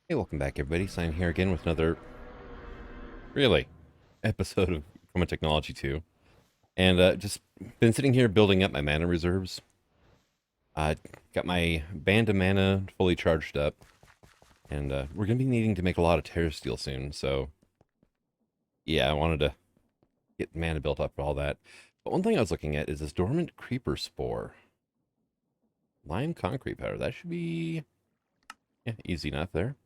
Hey, welcome back, everybody. Sign here again with another, really, episode of Chroma Technology 2. And just been sitting here building up my mana reserves. I got my band of mana fully charged up. And we're going to be needing to make a lot of Terra Steel soon. So, yeah, I wanted to get mana built up for all that. But one thing I was looking at is this Dormant Creeper Spore. Lime Concrete Powder. That should be, yeah, easy enough there.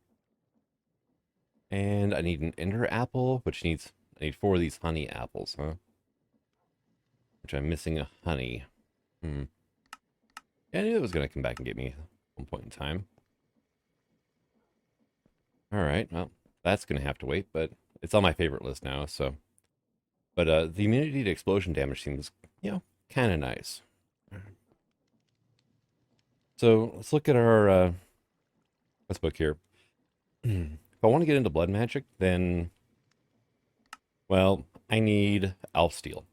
And I need an Ender Apple, I need 4 of these honey apples, huh? Which I'm missing a honey. Hmm. Yeah, I knew it was going to come back and get me at one point in time. All right, well, that's going to have to wait, but it's on my favorite list now, so. But the immunity to explosion damage seems, kind of nice. So let's look at our quest book here. If I want to get into blood magic, then, well, I need elf steel.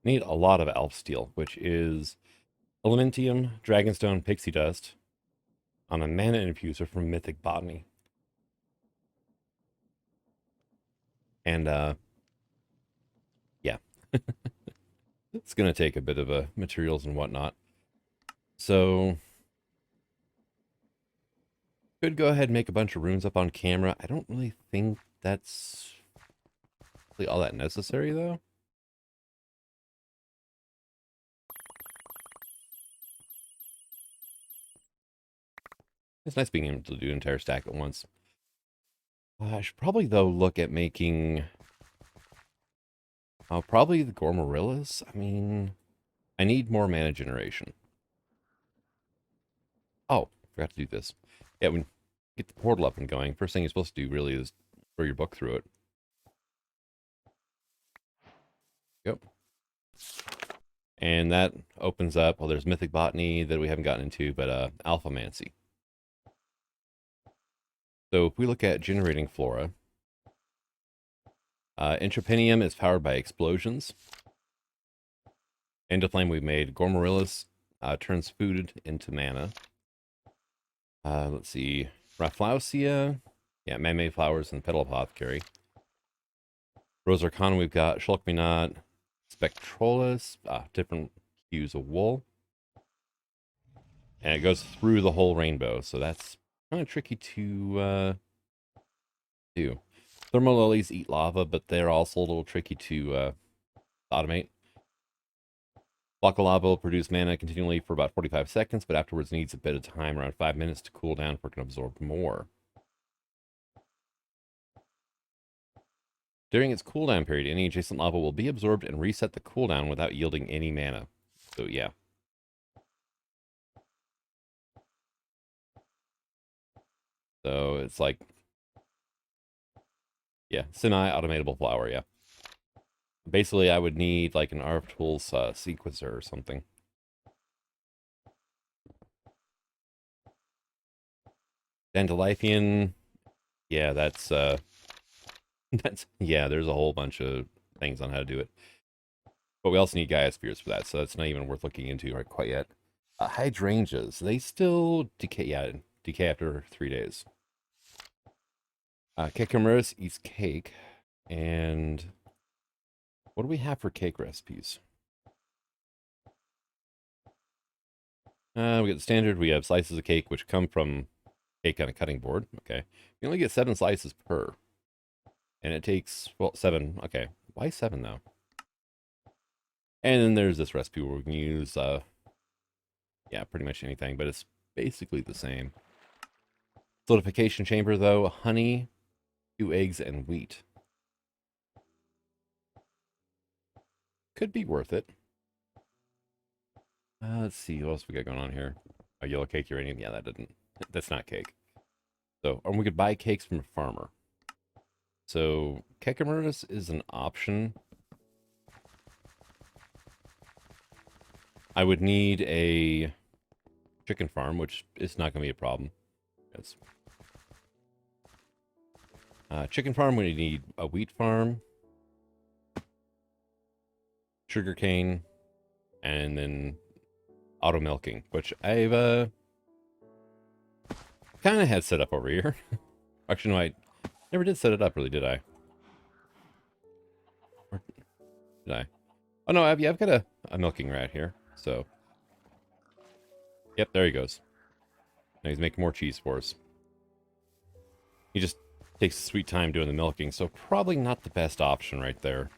I need a lot of elf steel, which is elementium, dragonstone, pixie dust on a mana infuser from Mythic Botany. And yeah, it's going to take a bit of materials and whatnot. So, could go ahead and make a bunch of runes up on camera. I don't really think that's really all that necessary, though. It's nice being able to do an entire stack at once. I should probably, though, look at making... probably the Gormarillas. I mean, I need more mana generation. Oh, forgot to do this. Yeah, when get the portal up and going, first thing you're supposed to do really is throw your book through it. Yep. And that opens up, well, there's Mythic Botany that we haven't gotten into, but Alphamancy. So if we look at generating flora, Intrapinium is powered by explosions. Endoflame we made. Gormarillas turns food into mana. Let's see. Rafflesia. Yeah, man-made flowers and petal apothecary. Rose Arcana, we've got Shulkminot, Spectrolis, different hues of wool. And it goes through the whole rainbow, so that's kind of tricky to do. Thermal lilies eat lava, but they're also a little tricky to automate. Block of lava will produce mana continually for about 45 seconds, but afterwards needs a bit of time, around 5 minutes, to cool down before it can absorb more. During its cooldown period, any adjacent lava will be absorbed and reset the cooldown without yielding any mana. So yeah. So it's like, yeah, semi-automatable flower, yeah. Basically, I would need like an ARF Tools sequencer or something. Dandelion, yeah, that's yeah, there's a whole bunch of things on how to do it. But we also need Gaia spheres for that, so that's not even worth looking into right quite yet. Hydrangeas, they still decay, yeah, decay after 3 days. Kikamaris eats cake, and what do we have for cake recipes? We get the standard, we have slices of cake, which come from cake on a cutting board, okay. We only get 7 slices per. And it takes, well, 7, okay. Why 7, though? And then there's this recipe where we can use, yeah, pretty much anything, but it's basically the same. Solidification chamber, though, honey, 2 eggs, and wheat. Could be worth it. Let's see, what else we got going on here? A yellow cake uranium, yeah, that's not cake. So, or we could buy cakes from a farmer. So, Kekamaris is an option. I would need a chicken farm, which is not going to be a problem. It's chicken farm, we need a wheat farm, sugarcane, and then auto milking, which I've kind of had set up over here. Actually, no, I never did set it up, really, did I? Or did I? Oh, no, yeah, I've got a milking rat here, so... Yep, there he goes. Now he's making more cheese for us. He just takes sweet time doing the milking, so probably not the best option right there.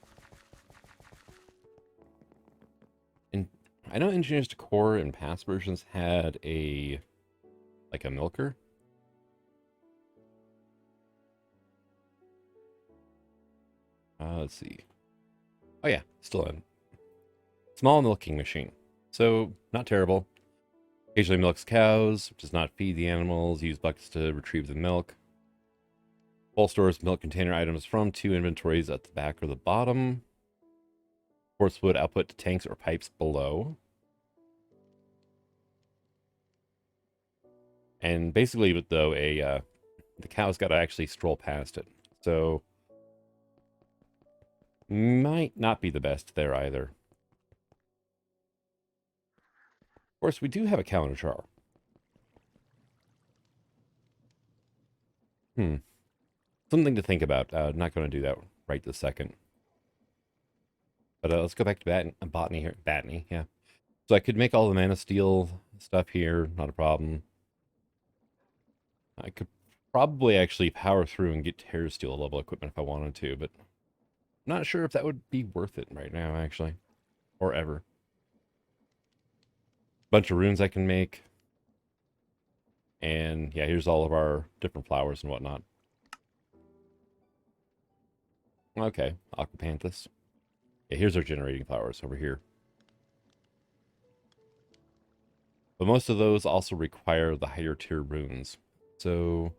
And I know Engineers Decor in past versions had a milker. Let's see. Oh yeah, still in. Small milking machine. So, not terrible. Occasionally milks cows, does not feed the animals, use buckets to retrieve the milk. Full stores milk container items from 2 inventories at the back or the bottom. Force wood output to tanks or pipes below. And basically, though, the cow's got to actually stroll past it. So, might not be the best there either. Of course, we do have a cow in a jar. Something to think about. Not going to do that right this second. But let's go back to botany here. Botany, yeah. So I could make all the mana steel stuff here. Not a problem. I could probably actually power through and get terror steel level equipment if I wanted to, but I'm not sure if that would be worth it right now, actually. Or ever. Bunch of runes I can make. And yeah, here's all of our different flowers and whatnot. Okay, Aquapanthus. Yeah, here's our generating flowers over here. But most of those also require the higher tier runes. So...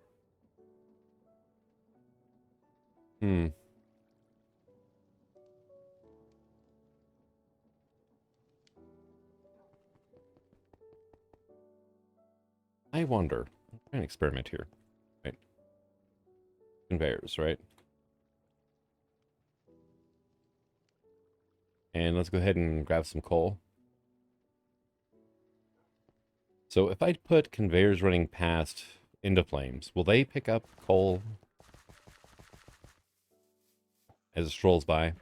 I wonder. I'm trying to experiment here. Right. Conveyors, right? And let's go ahead and grab some coal. So if I put conveyors running past into flames, will they pick up coal as it strolls by?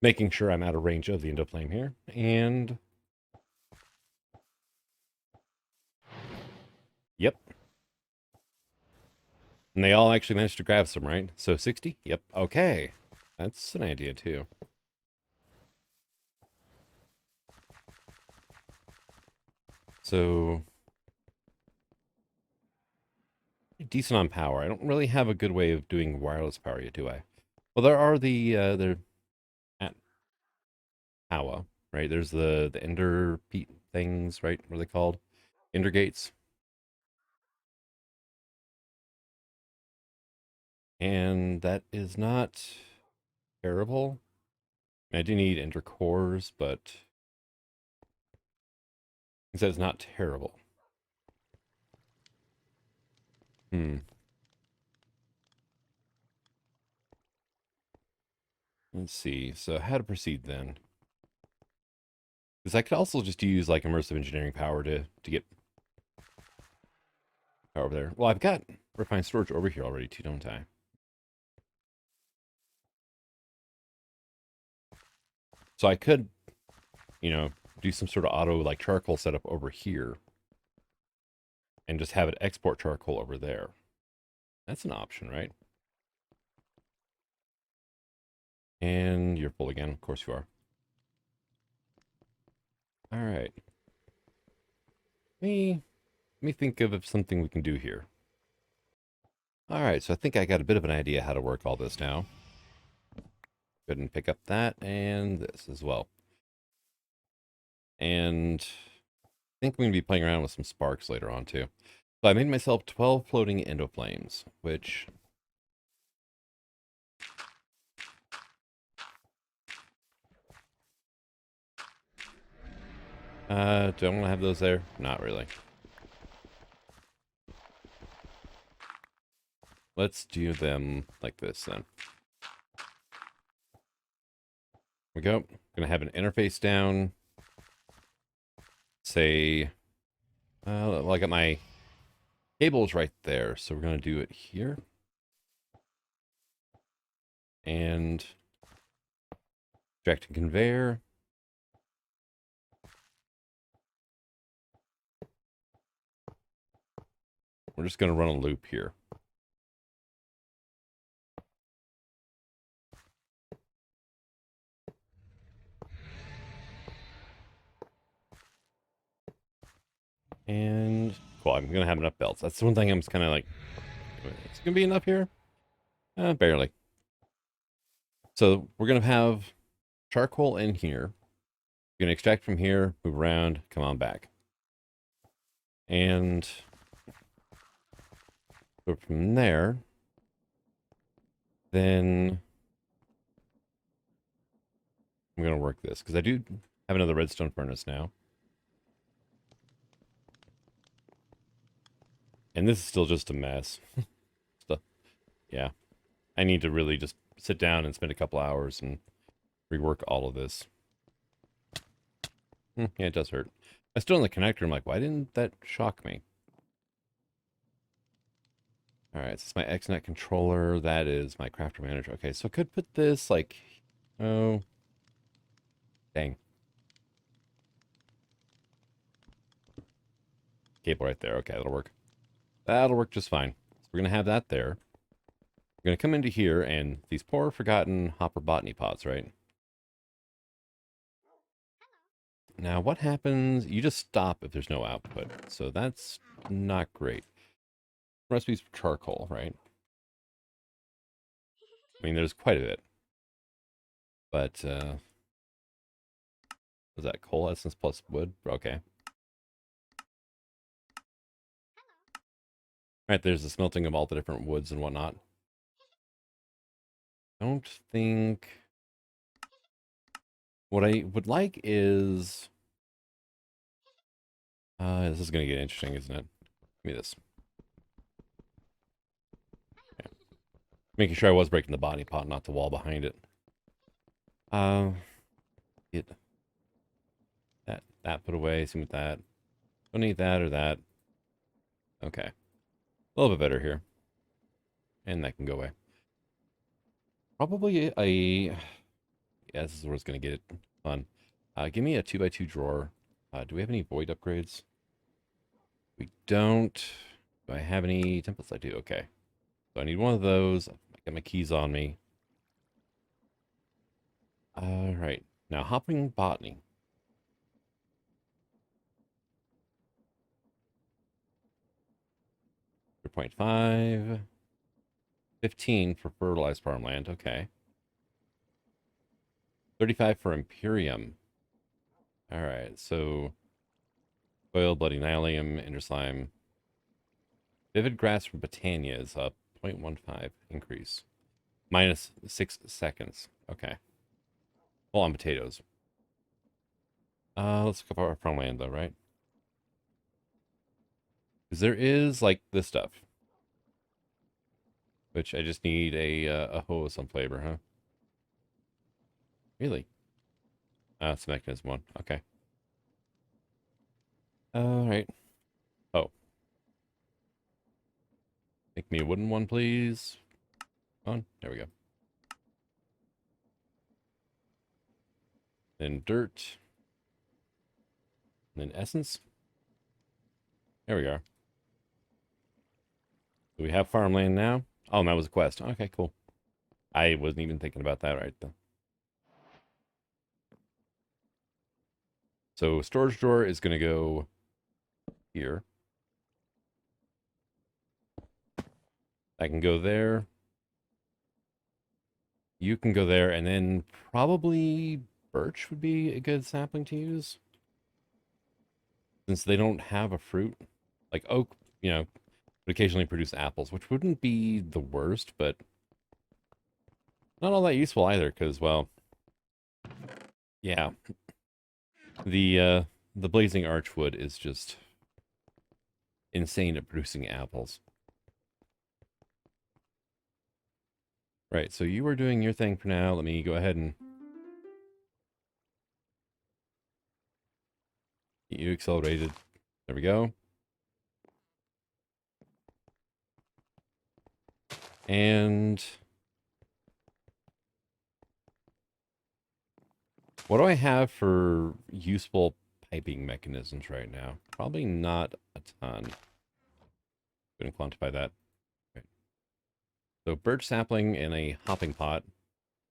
Making sure I'm out of range of the endoflame here. And... Yep. And they all actually managed to grab some, right? So 60? Yep. Okay. That's an idea, too. So... decent on power. I don't really have a good way of doing wireless power yet, do I? Well, there are the at Powa, right? There's the Ender things, right? What are they called? Ender gates. And that is not terrible. I do need Ender cores, but he said it's not terrible. Let's see. So how to proceed then? Because I could also just use like immersive engineering power to get power over there. Well, I've got refined storage over here already too, don't I? So I could, do some sort of auto like charcoal setup over here and just have it export charcoal over there. That's an option, right? And you're full again. Of course you are. All right. Let me think of something we can do here. All right, so I think I got a bit of an idea how to work all this now. Go ahead and pick up that and this as well. And I think we're going to be playing around with some sparks later on too. So I made myself 12 floating endoflames, which... do I want to have those there? Not really. Let's do them like this then. we go. Gonna have an interface down. Say, well, I got my cables right there, so we're gonna do it here. And extract and conveyor. We're just gonna run a loop here. And cool, I'm gonna have enough belts. That's the one thing I'm just kind of like, it's gonna be enough here? Barely. So we're gonna have charcoal in here. You're gonna extract from here, move around, come on back. And go from there. Then I'm gonna work this because I do have another redstone furnace now. And this is still just a mess. So, yeah. I need to really just sit down and spend a couple hours and rework all of this. Yeah, it does hurt. I still in the connector. I'm like, why didn't that shock me? All right, so it's my XNet controller. That is my crafter manager. Okay, so I could put this like, oh, dang. Cable right there. Okay, that'll work. That'll work just fine. So we're going to have that there. We're going to come into here and these poor forgotten hopper botany pots, right? Now, what happens? You just stop if there's no output. So that's not great. Recipes for charcoal, right? I mean, there's quite a bit. But, was that coal essence plus wood? Okay. Alright, there's the smelting of all the different woods and whatnot. I don't think... What I would like is... this is going to get interesting, isn't it? Give me this. Okay. Making sure I was breaking the body pot, not the wall behind it. Get that put away. Same with that. Don't need that or that. Okay. A little bit better here. And that can go away. Probably a... Yeah, this is where it's going to get fun. Give me a 2x2 drawer. Do we have any void upgrades? We don't. Do I have any templates? I do. Okay. So I need one of those. I got my keys on me. All right. Now, hopping botany. 0.5. 15 for fertilized farmland. Okay. 35 for Imperium. All right. So, oil, bloody nylium, ender slime. Vivid grass from Botania is up 0.15 increase. Minus 6 seconds. Okay. Well, on potatoes. Let's look up our farmland though, right? Because there is like this stuff. Which I just need a hoe with some flavor, huh? Really? It's a mechanism one. Okay. Alright. Oh. Make me a wooden one, please. Come on. There we go. Then dirt. And then essence. There we go. Do we have farmland now? Oh, and that was a quest. Okay, cool. I wasn't even thinking about that right though. So storage drawer is going to go here. I can go there. You can go there, and then probably birch would be a good sapling to use. Since they don't have a fruit. Like oak, you know, would occasionally produce apples, which wouldn't be the worst, but not all that useful either, because, well, yeah. The blazing archwood is just insane at producing apples. Right, so you are doing your thing for now. Let me go ahead and You accelerated. There we go. And what do I have for useful piping mechanisms right now? Probably not a ton. Couldn't quantify that. Right. So birch sapling and a hopping pot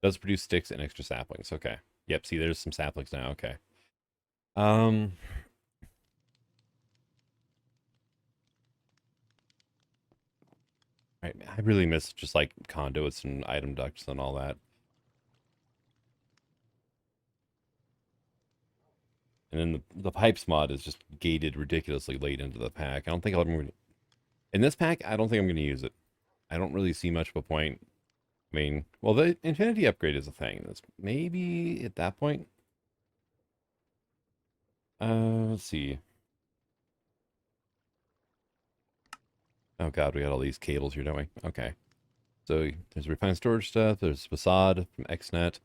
does produce sticks and extra saplings. Okay. Yep, see there's some saplings now. Okay. Um right, I really miss just like conduits and item ducts and all that. And then the pipes mod is just gated ridiculously late into the pack. I don't think I'll ever... In this pack, I don't think I'm going to use it. I don't really see much of a point. I mean, well, the Infinity upgrade is a thing. That's maybe at that point. Let's see. Oh god, we got all these cables here, don't we? Okay. So there's refined storage stuff. There's facade from XNet.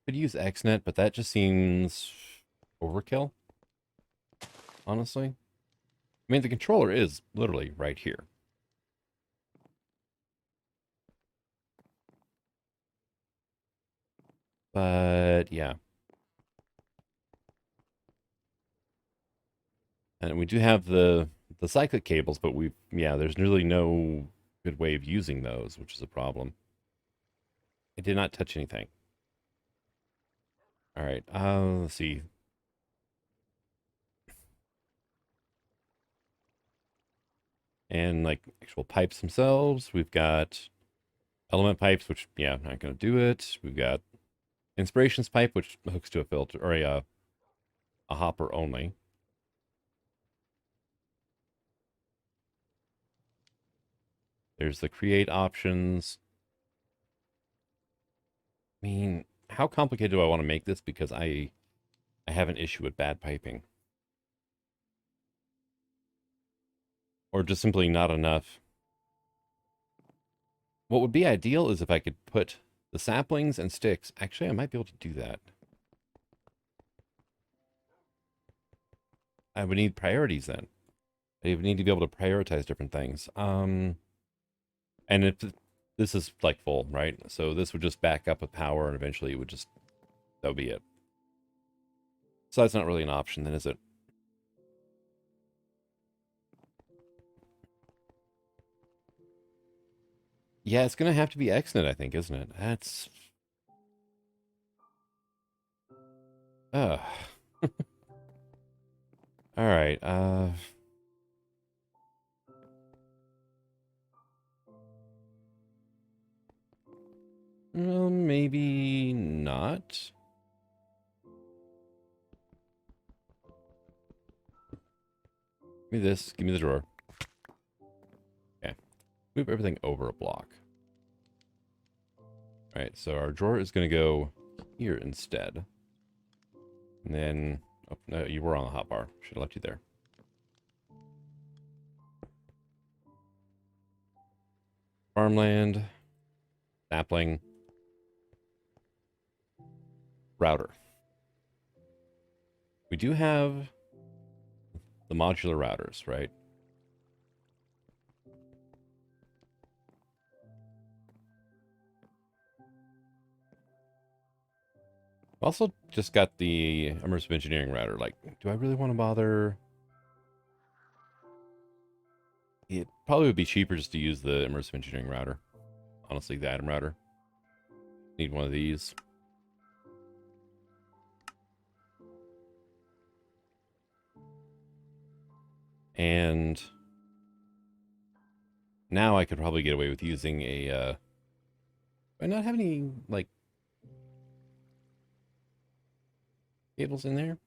Could use XNet, but that just seems overkill, honestly. I mean, the controller is literally right here. But yeah. And we do have the cyclic cables, but there's really no good way of using those, which is a problem. I did not touch anything. All right, let's see. And like actual pipes themselves, we've got element pipes, which I'm not going to do it. We've got inspirations pipe, which hooks to a filter or a hopper only. There's the create options. I mean, how complicated do I want to make this? Because I have an issue with bad piping. Or just simply not enough. What would be ideal is if I could put the saplings and sticks. Actually, I might be able to do that. I would need priorities then. I would need to be able to prioritize different things. And if this is like full, right? So this would just back up with power and eventually it would just, that would be it. So that's not really an option then, is it? Yeah, it's going to have to be XNet, I think, isn't it? That's... Ugh. All right, well, maybe not. Give me this. Give me the drawer. Okay. Move everything over a block. All right, so our drawer is going to go here instead. And then... Oh, no, you were on the hotbar. Should have left you there. Farmland. Sapling. Router. We do have the modular routers, right? Also just got the immersive engineering router. Like, do I really want to bother? It probably would be cheaper just to use the immersive engineering router. Honestly, the item router. Need one of these. And now I could probably get away with using a, do I not have any, like, cables in there?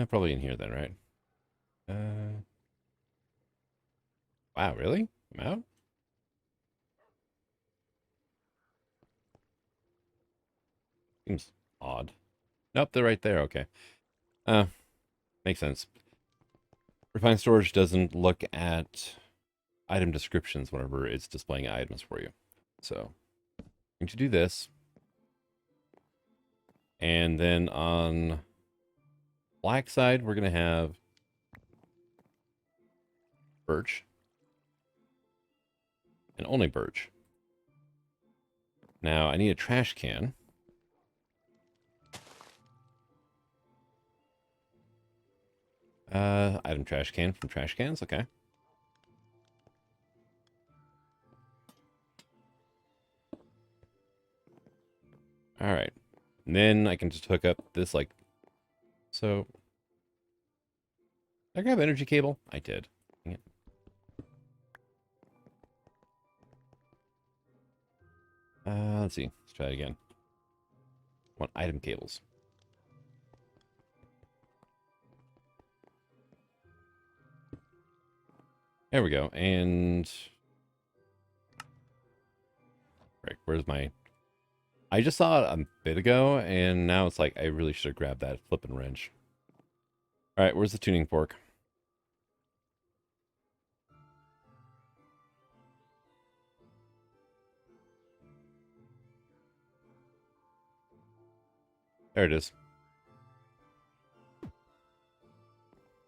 Probably in here then, right? Wow, really? I'm out? Seems odd. Nope, they're right there, okay. Makes sense. Refined storage doesn't look at item descriptions whenever it's displaying items for you. So, I'm going to do this. And then on black side, we're going to have birch. And only birch. Now, I need a trash can. Item trash can from trash cans. Okay. All right. And then I can just hook up this, like, so. Did I grab energy cable? I did. Dang it. Let's see. Let's try it again. I want item cables. There we go. And right, where's my? I just saw it a bit ago, and now it's like I really should have grabbed that flipping wrench. All right, where's the tuning fork? There it is.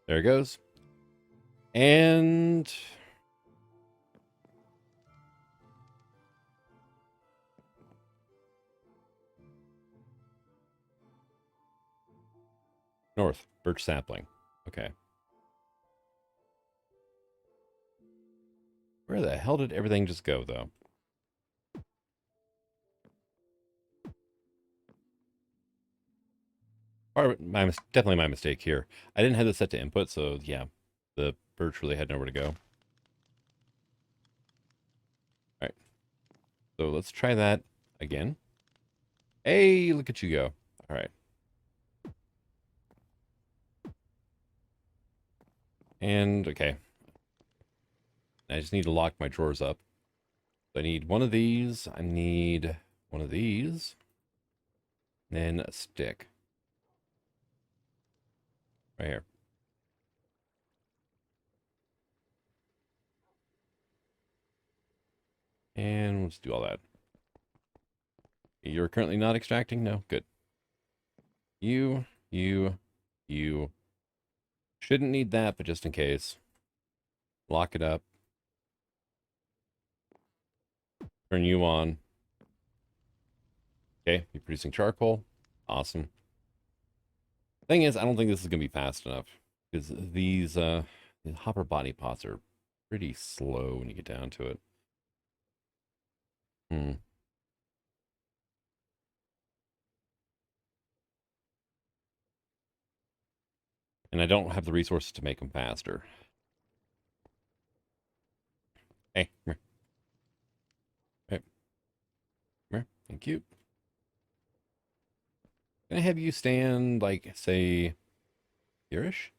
There it goes. And north, birch sapling. Okay. Where the hell did everything just go, though? Definitely my mistake here. I didn't have this set to input, so yeah, the birch really had nowhere to go. All right. So let's try that again. Hey, look at you go. All right. And, okay. I just need to lock my drawers up. I need one of these. I need one of these. And a stick. Right here. And let's do all that. You're currently not extracting? No? Good. You. Shouldn't need that, but just in case. Lock it up. Turn you on. Okay, you're producing charcoal. Awesome. Thing is, I don't think this is going to be fast enough. Because these hopper body pots are pretty slow when you get down to it. Hmm. And I don't have the resources to make them faster. Hey, come here. Hey, come here. Thank you. Can I have you stand, like, say, here-ish?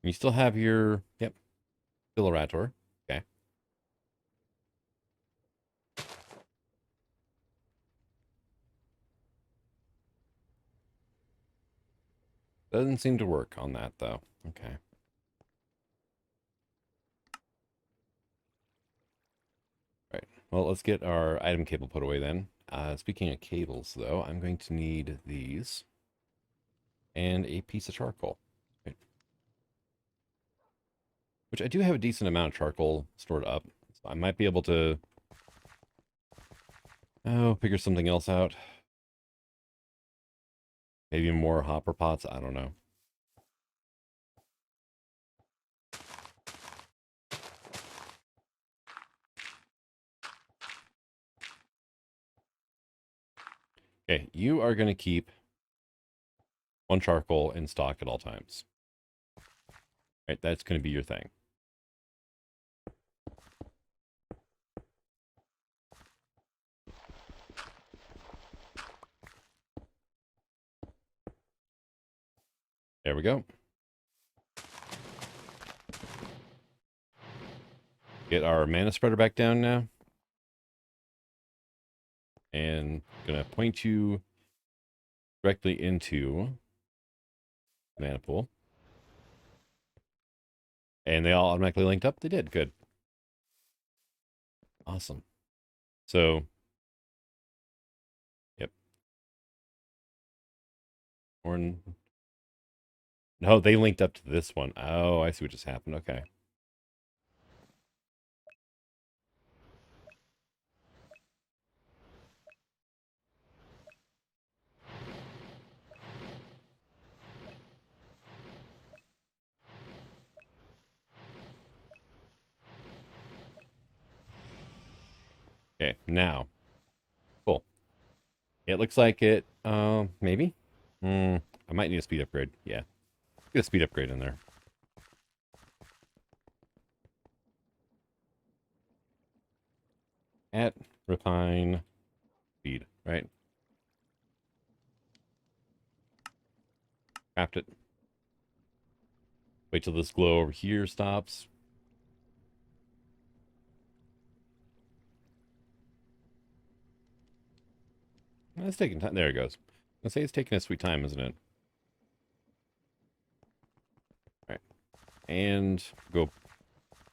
You still have your, yep, Filorator. Okay. Doesn't seem to work on that, though. Okay. All right. Well, let's get our item cable put away then. Speaking of cables, though, I'm going to need these and a piece of charcoal. Right. Which I do have a decent amount of charcoal stored up. So I might be able to, figure something else out. Maybe more hopper pots. I don't know. Okay, you are going to keep one charcoal in stock at all times. Right, that's going to be your thing. There we go. Get our mana spreader back down now. And gonna point you directly into mana pool. And they all automatically linked up? They did. Good. Awesome. So Or no, they linked up to this one. Oh, I see what just happened. Okay. Okay, now. Cool. It looks like it, maybe? I might need a speed upgrade. Yeah. Get a speed upgrade in there. At refine speed, right? Craft it. Wait till this glow over here stops. It's taking time. There it goes. Let's say it's taking a sweet time, isn't it? All right. And go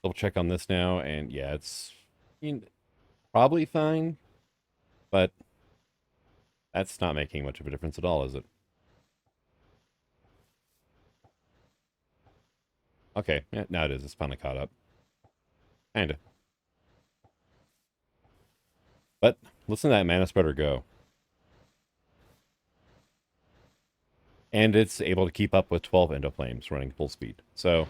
double check on this now. And yeah, it's probably fine, but that's not making much of a difference at all, is it? Okay, yeah, now it is. It's finally caught up. Kinda. But listen to that mana spreader go. And it's able to keep up with 12 endoflames running full speed. So,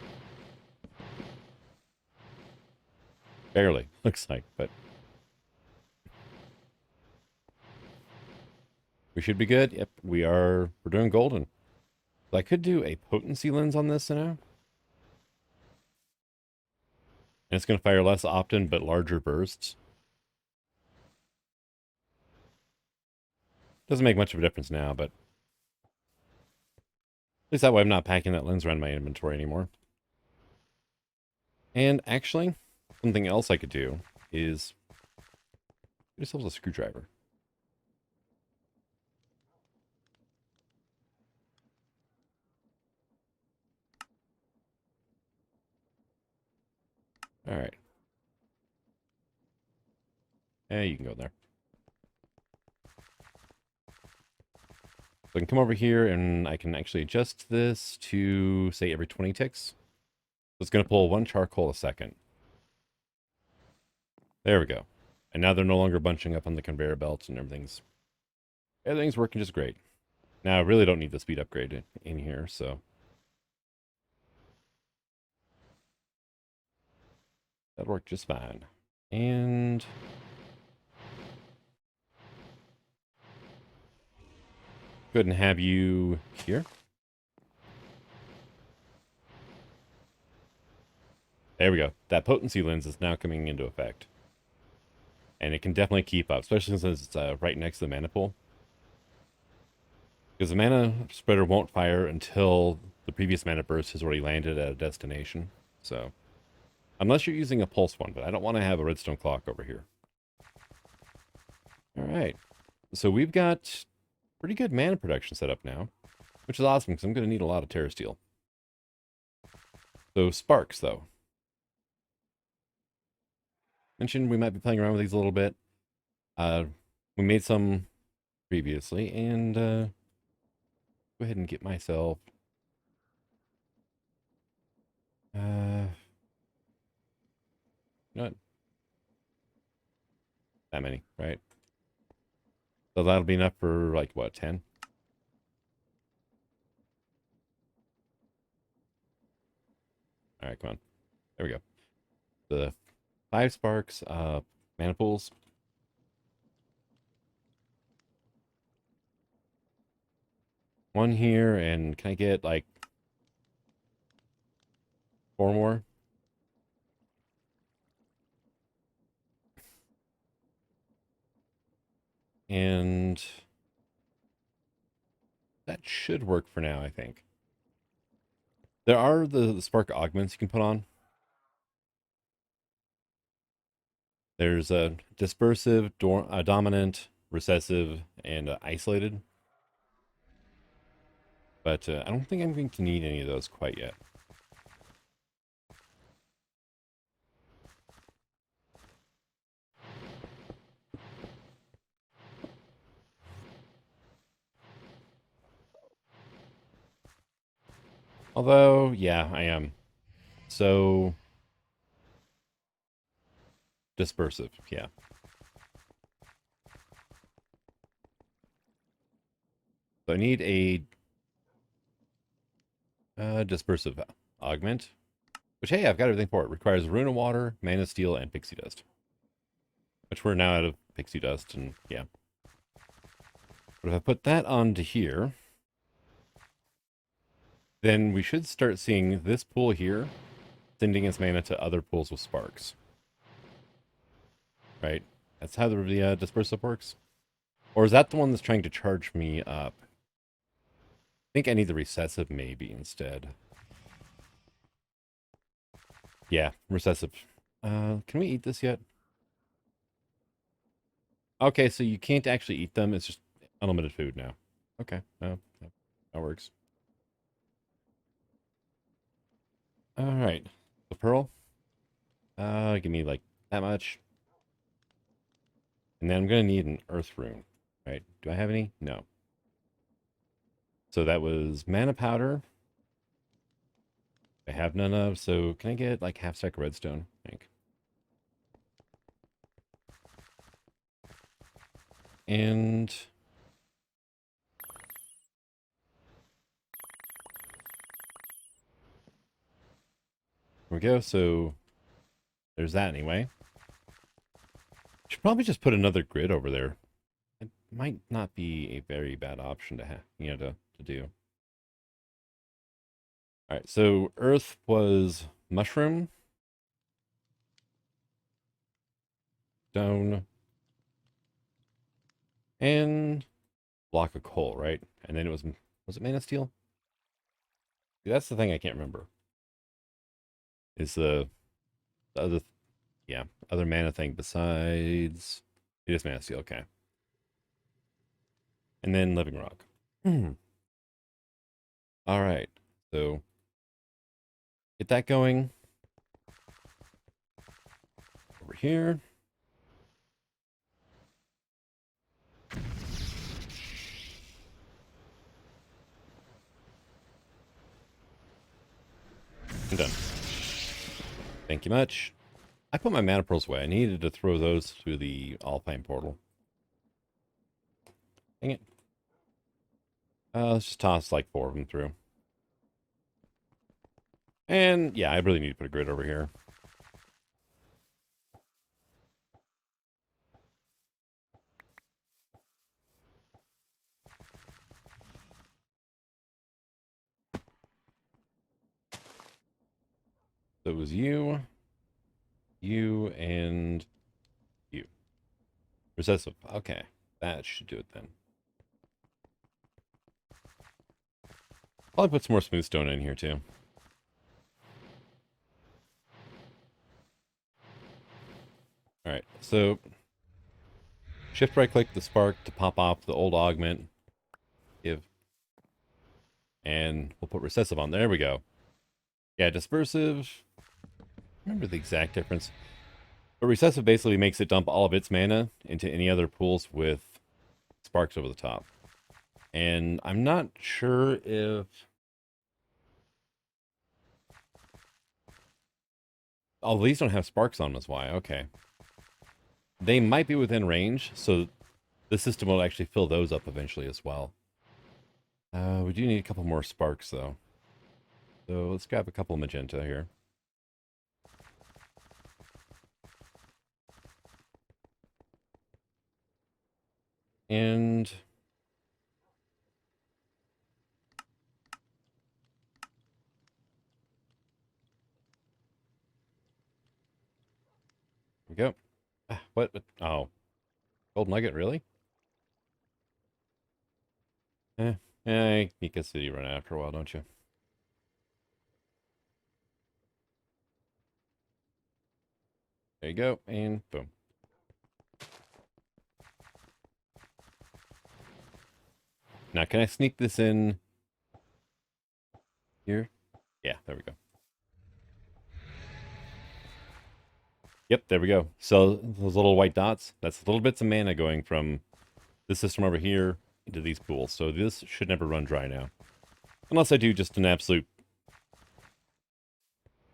barely, looks like, but we should be good. Yep, we're doing golden. I could do a potency lens on this now. And it's going to fire less often, but larger bursts. Doesn't make much of a difference now, but at least that way I'm not packing that lens around my inventory anymore. And actually, something else I could do is get ourselves a screwdriver. All right. You can go there. So I can come over here and I can actually adjust this to, say, every 20 ticks. So it's going to pull one charcoal a second. There we go. And now they're no longer bunching up on the conveyor belts and everything's working just great. Now I really don't need the speed upgrade in here, so that'll work just fine. And go ahead and have you here. There we go. That potency lens is now coming into effect. And it can definitely keep up, especially since it's right next to the mana pool. Because the mana spreader won't fire until the previous mana burst has already landed at a destination. So, unless you're using a pulse one, but I don't want to have a redstone clock over here. All right. So we've got pretty good mana production set up now, which is awesome because I'm going to need a lot of Terra Steel. So sparks, though. Mentioned we might be playing around with these a little bit. We made some previously, and go ahead and get myself you know what? That many, right? So that'll be enough for like what, 10? All right, come on. There we go. The 5 sparks, mana pools. One here, and can I get like 4 more? And that should work for now, I think. There are the spark augments you can put on. There's a dispersive, dominant, recessive, and isolated. But I don't think I'm going to need any of those quite yet. Although, yeah, I am. So, dispersive, yeah. So I need a dispersive augment. Which, hey, I've got everything for it. Requires rune of water, mana steel, and pixie dust. Which we're now out of pixie dust, and yeah. But if I put that onto here, then we should start seeing this pool here sending its mana to other pools with sparks. Right? That's how the dispersive works. Or is that the one that's trying to charge me up? I think I need the recessive maybe instead. Yeah, recessive. Can we eat this yet? Okay, so you can't actually eat them. It's just unlimited food now. Okay, that works. All right, the pearl. Give me like that much. And then I'm gonna need an earth rune, right? Do I have any? No. So that was mana powder. I have none of, so can I get like half stack of redstone? I think. And here we go. So there's that anyway. Should probably just put another grid over there. It might not be a very bad option to have, to do. All right, so earth was mushroom, stone, and block of coal, right? And then it was it mana steel? See, that's the thing I can't remember. Is the other, yeah, other mana thing besides it is mana steel, okay. And then living rock. All right, so get that going over here. I'm done. Thank you much. I put my mana pearls away. I needed to throw those through the Alpine portal. Dang it. Let's just toss like 4 of them through. And yeah, I really need to put a grid over here. So it was you, and you. Recessive. Okay, that should do it then. Probably put some more smooth stone in here too. All right, so shift right click the spark to pop off the old augment. And we'll put recessive on. There we go. Yeah, dispersive. Remember the exact difference. But recessive basically makes it dump all of its mana into any other pools with sparks over the top. And I'm not sure if... Oh, these don't have sparks on them, is why. Okay. They might be within range, so the system will actually fill those up eventually as well. We do need a couple more sparks, though. So let's grab a couple magenta here. And... we go. What? Oh. Gold nugget, really? You guess you run out after a while, don't you? There you go, and boom. Now, can I sneak this in here? Yeah, there we go. Yep, there we go. So those little white dots, that's little bits of mana going from this system over here into these pools. So this should never run dry now. Unless I do just an absolute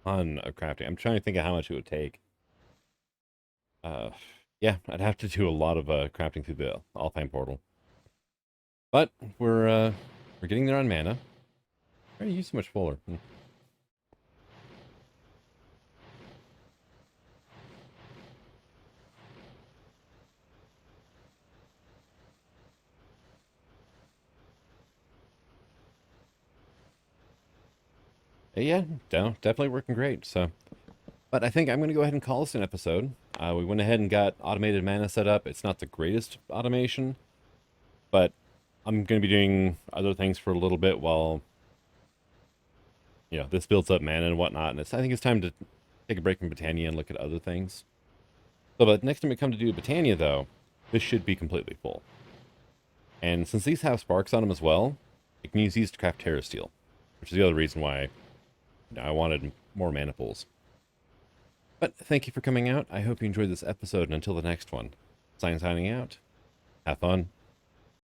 ton of crafting. I'm trying to think of how much it would take. Uh, yeah, I'd have to do a lot of crafting through the all-time portal. But we're getting there on mana. Why are you so much fuller? Yeah, definitely working great. So, but I think I'm going to go ahead and call this an episode. We went ahead and got automated mana set up. It's not the greatest automation, but I'm going to be doing other things for a little bit while, this builds up mana and whatnot. And I think it's time to take a break from Botania and look at other things. So, but next time we come to do Botania, though, this should be completely full. And since these have sparks on them as well, I can use these to craft Terra Steel, which is the other reason why I wanted more mana pools. But thank you for coming out. I hope you enjoyed this episode, and until the next one, signing out. Have fun.